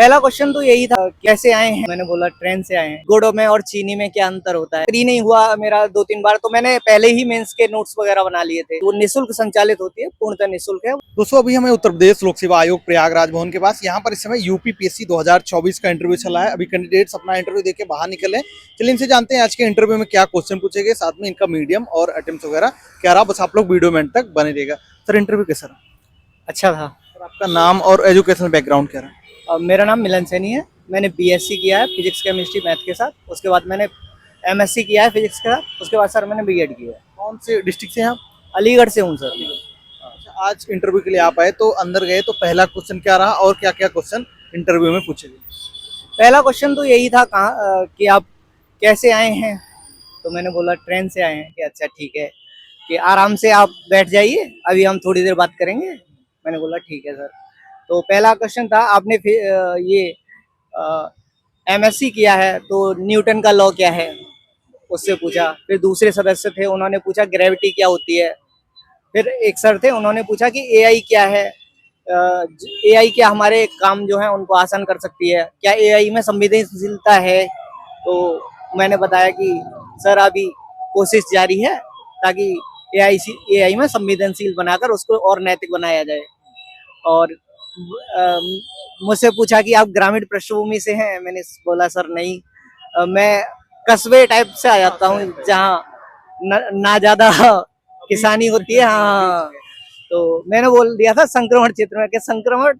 पहला क्वेश्चन तो यही था, कैसे आए हैं। मैंने बोला ट्रेन से आए हैं। गुड़ में और चीनी में क्या अंतर होता है। फ्री नहीं हुआ मेरा 2-3 बार, तो मैंने पहले ही मेंस के नोट्स वगैरह बना लिए थे। वो निःशुल्क संचालित होती है, पूर्णतः निःशुल्क है। दोस्तों अभी हमें उत्तर प्रदेश लोक सेवा आयोग प्रयागराज भवन के पास यहाँ पर इस समय यूपीपीएससी 2024 का इंटरव्यू चला है। अभी कैंडिडेट्स अपना इंटरव्यू देके बाहर निकले। चलिए इनसे जानते हैं आज के इंटरव्यू में क्या क्वेश्चन पूछे गए, साथ में इनका मीडियम और अटेम्प्ट वगैरह क्या रहा। बस आप लोग वीडियो में एंड तक बने रहेगा। सर इंटरव्यू कैसा रहा? अच्छा था। सर आपका नाम और एजुकेशनल बैकग्राउंड क्या रहा? मेरा नाम मिलन सैनी है। मैंने बीएससी किया है फिजिक्स केमिस्ट्री मैथ के साथ। उसके बाद मैंने एमएससी किया है फिजिक्स के साथ। उसके बाद सर मैंने बीएड किया है। कौन से डिस्ट्रिक्ट से हैं आप? अलीगढ़ से हूँ सर। अच्छा, आज इंटरव्यू के लिए आप आए तो अंदर गए तो पहला क्वेश्चन क्या रहा और क्या क्या क्वेश्चन इंटरव्यू में पूछे गए? पहला क्वेश्चन तो यही था, कहाँ कि आप कैसे आए हैं। तो मैंने बोला ट्रेन से आए हैं। कि अच्छा ठीक है, कि आराम से आप बैठ जाइए, अभी हम थोड़ी देर बात करेंगे। मैंने बोला ठीक है सर। तो पहला क्वेश्चन था, आपने ये एमएससी किया है तो न्यूटन का लॉ क्या है, उससे पूछा। फिर दूसरे सदस्य थे, उन्होंने पूछा ग्रेविटी क्या होती है। फिर एक सर थे, उन्होंने पूछा कि एआई क्या है। एआई क्या हमारे काम जो है उनको आसान कर सकती है, क्या एआई में संवेदनशीलता है। तो मैंने बताया कि सर अभी कोशिश जारी है, ताकि एआई में संवेदनशील बनाकर उसको और नैतिक बनाया जाए। और मुझसे पूछा कि आप ग्रामीण पृष्ठभूमि से हैं। मैंने बोला सर नहीं, मैं कस्बे टाइप से आ जाता हूँ, जहाँ ना ज्यादा किसानी होती है। हाँ, तो मैंने बोल दिया था संक्रमण क्षेत्र में, कि संक्रमण।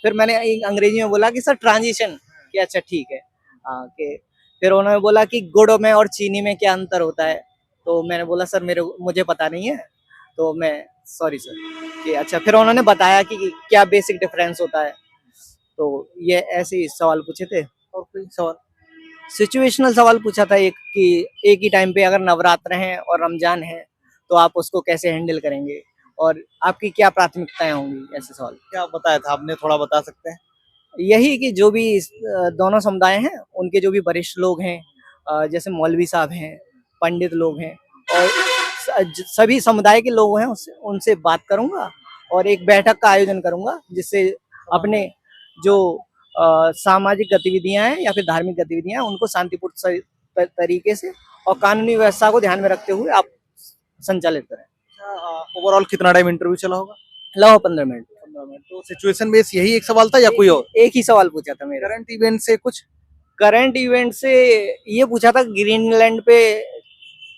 फिर मैंने अंग्रेजी में बोला कि सर ट्रांजिशन। कि अच्छा ठीक है। हाँ, कि फिर उन्होंने बोला कि गुड़ में और चीनी में क्या अंतर होता है। तो मैंने बोला सर मुझे पता नहीं है। तो मैं सॉरी सर। कि अच्छा, फिर उन्होंने बताया कि क्या बेसिक डिफरेंस होता है। तो ये ऐसे ही सवाल पूछे थे। और कोई सवाल? सिचुएशनल सवाल पूछा था एक, कि एक ही टाइम पे अगर नवरात्र हैं और रमजान है तो आप उसको कैसे हैंडल करेंगे, और आपकी क्या प्राथमिकताएं होंगी। ऐसे सवाल। क्या बताया था आपने, थोड़ा बता सकते हैं? यही कि जो भी दोनों समुदाय हैं, उनके जो भी वरिष्ठ लोग हैं, जैसे मौलवी साहब हैं, पंडित लोग हैं, और सभी समुदाय के लोग हैं, उनसे बात करूंगा। और एक बैठक का आयोजन करूंगा, जिससे अपने जो सामाजिक गतिविधियां हैं या फिर धार्मिक गतिविधियां हैं, उनको शांतिपूर्ण तरीके से और कानूनी व्यवस्था को ध्यान में रखते हुए आप संचालित करें। ओवरऑल कितना टाइम इंटरव्यू चला होगा? लगभग 15 मिनट। 15 मिनट। तो सिचुएशन बेस यही एक सवाल था या कोई और? एक ही सवाल पूछा था मेरा। करंट इवेंट से कुछ? करंट इवेंट से ये पूछा था, ग्रीनलैंड पे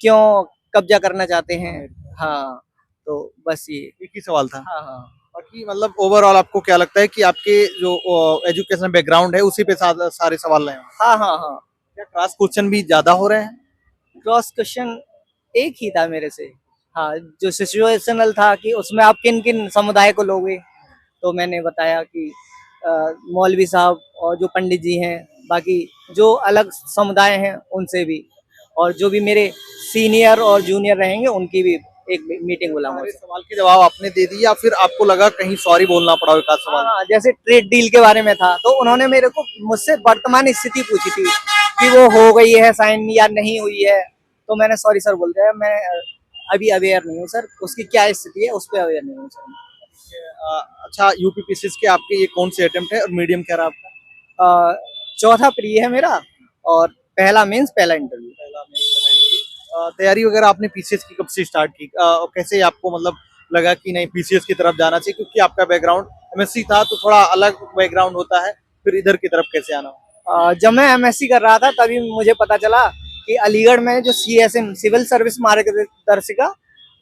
क्यों कब्जा करना चाहते हैं। हाँ, तो बस ये एक ही सवाल था। हाँ हाँ। बाकी मतलब ओवरऑल आपको क्या लगता है कि आपके जो एजुकेशन बैकग्राउंड है उसी पे सारे सवाल रहे हैं? हाँ हाँ हाँ। क्या क्रॉस क्वेश्चन भी ज्यादा हो रहे हैं? क्रॉस क्वेश्चन एक ही था मेरे से। हाँ, जो सिचुएशनल था कि उसमें आप किन किन समुदाय को लोगे। तो मैंने बताया कि मौलवी साहब और जो पंडित जी हैं, बाकी जो अलग समुदाय हैं उनसे भी, और जो भी मेरे सीनियर और जूनियर रहेंगे उनकी भी एक मीटिंग बुलाऊंगा। सारे सवाल के जवाब आपने दे दिए या फिर आपको लगा कहीं सॉरी बोलना पड़ा एक आध सवाल? हाँ, जैसे ट्रेड डील के बारे में था, तो उन्होंने मेरे को मुझसे वर्तमान स्थिति पूछी थी कि वो हो गई है साइन या नहीं हुई है। तो मैंने सॉरी सर बोल दिया, मैं अभी अवेयर नहीं हूँ सर, उसकी क्या स्थिति है उस पर अवेयर नहीं हूँ सर। अच्छा, यूपीपीसीएस के आपके ये कौन से अटेम्प्ट है और मीडियम क्या रहा आपका? चौथा प्री है मेरा, और पहला मेंस, पहला इंटरव्यू। तैयारी वगैरह आपने पीसीएस की कब से स्टार्ट की और कैसे आपको मतलब लगा कि नहीं पीसीएस की तरफ जाना चाहिए, क्योंकि आपका बैकग्राउंड एमएससी था तो थोड़ा अलग बैकग्राउंड होता है, फिर इधर की तरफ कैसे आना? जब मैं एमएससी कर रहा था तभी मुझे पता चला कि अलीगढ़ में जो सीएसएम सिविल सर्विस मार्गदर्शिका,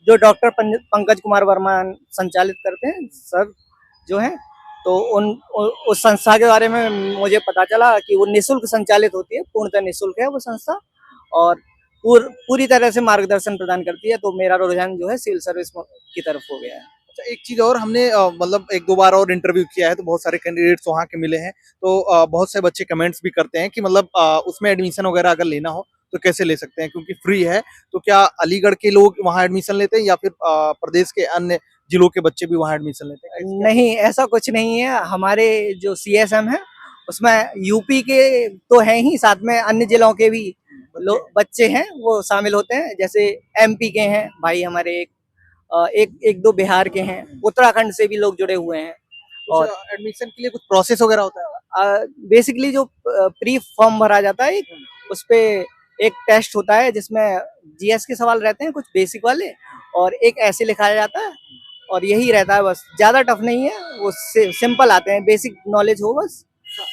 जो डॉक्टर पंकज कुमार वर्मा संचालित करते हैं सर जो हैं, तो उस संस्था के बारे में मुझे पता चला कि वो निःशुल्क संचालित होती है, पूर्णतः निःशुल्क है वो संस्था, और पूरी तरह से मार्गदर्शन प्रदान करती है। तो मेरा रुझान जो है सिविल सर्विस की तरफ हो गया है। अच्छा, एक चीज और, हमने मतलब एक दो बार और इंटरव्यू किया है तो बहुत सारे कैंडिडेट्स वहाँ के मिले हैं, तो बहुत से बच्चे कमेंट्स भी करते हैं कि मतलब उसमें एडमिशन वगैरह अगर लेना हो तो कैसे ले सकते हैं, क्योंकि फ्री है। तो क्या अलीगढ़ के लोग वहाँ एडमिशन लेते हैं या फिर प्रदेश के अन्य जिलों के बच्चे भी वहाँ एडमिशन लेते हैं? नहीं, ऐसा कुछ नहीं है। हमारे जो सीएसएम है उसमें यूपी के तो हैं ही, साथ में अन्य जिलों के भी लोग बच्चे हैं वो शामिल होते हैं। जैसे एमपी के हैं भाई हमारे, एक दो बिहार के हैं, उत्तराखंड से भी लोग जुड़े हुए हैं। और एडमिशन के लिए कुछ प्रोसेस वगैरह होता है? बेसिकली जो प्री फॉर्म भरा जाता है उस पे एक टेस्ट होता है जिसमें जीएस के सवाल रहते हैं कुछ बेसिक वाले, और एक ऐसे लिखाया जाता है, और यही रहता है बस, ज्यादा टफ नहीं है, वो सिंपल आते हैं, बेसिक नॉलेज हो बस।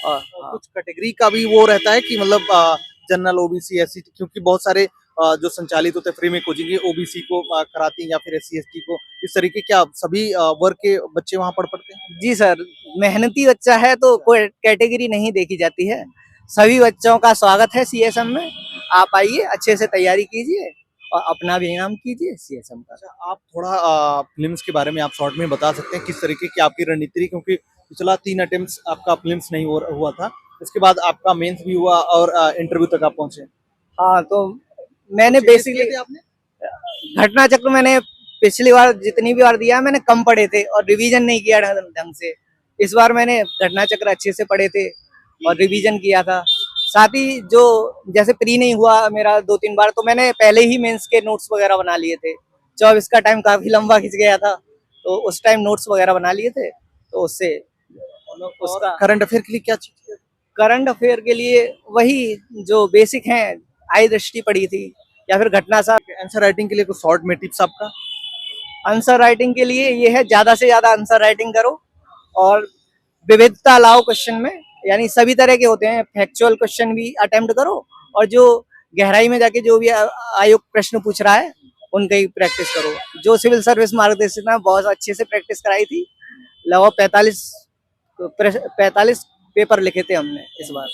और हाँ। कुछ कैटेगरी का भी वो रहता है कि मतलब जनरल ओबीसी एससी, क्योंकि बहुत सारे जो संचालित होते हैं फ्री में कोचिंग ओबीसी को कराती हैं या फिर एससी एसटी को, इस तरीके क्या सभी वर्ग के बच्चे वहाँ पढ़ पढ़ते हैं? जी सर, मेहनती बच्चा है तो कोई कैटेगरी नहीं देखी जाती है, सभी बच्चों का स्वागत है सीएसएम में। आप आइए, अच्छे से तैयारी कीजिए और अपना भी इनाम कीजिए सीएसएम का। अच्छा, आप थोड़ा फिल्म्स के बारे में आप शॉर्ट में बता सकते हैं किस तरीके की आपकी रणनीति रही, क्योंकि पिछला 3 अटेम्प्ट्स आपका फिल्म्स नहीं हुआ था, उसके बाद आपका मेंस भी हुआ और इंटरव्यू तक आप पहुंचे। हाँ, तो मैंने कुछ changes बेसिकली किए थे आपने? घटना चक्र मैंने पिछली बार जितनी भी बार दिया मैंने कम पढ़े थे और रिवीजन नहीं किया ढंग से। इस बार मैंने घटना चक्र अच्छे से पढ़े थे और रिवीजन किया था। साथ ही जो जैसे प्री नहीं हुआ मेरा 2-3 बार, तो मैंने पहले ही मेंस के नोट्स वगैरह बना लिए थे। 24 का टाइम काफी लंबा खिंच गया था, तो उस टाइम नोट्स वगैरह बना लिए थे, तो उससे उसका करंट अफेयर के लिए क्या चीज? करंट अफेयर के लिए वही जो बेसिक हैं, आय दृष्टि पढ़ी थी या फिर घटना सा। आंसर राइटिंग के लिए कुछ शॉर्ट में टिप्स आपका? आंसर राइटिंग के लिए ये है, ज्यादा से ज्यादा आंसर राइटिंग करो और विविधता लाओ क्वेश्चन में, यानी सभी तरह के होते हैं, फैक्चुअल क्वेश्चन भी अटेम्प्ट करो और जो गहराई में जाके जो भी आयोग प्रश्न पूछ रहा है उनकी प्रैक्टिस करो। जो सिविल सर्विस मार्गदर्शिका बहुत अच्छे से प्रैक्टिस कराई थी, लगभग 45 पेपर लिखे थे हमने इस बार।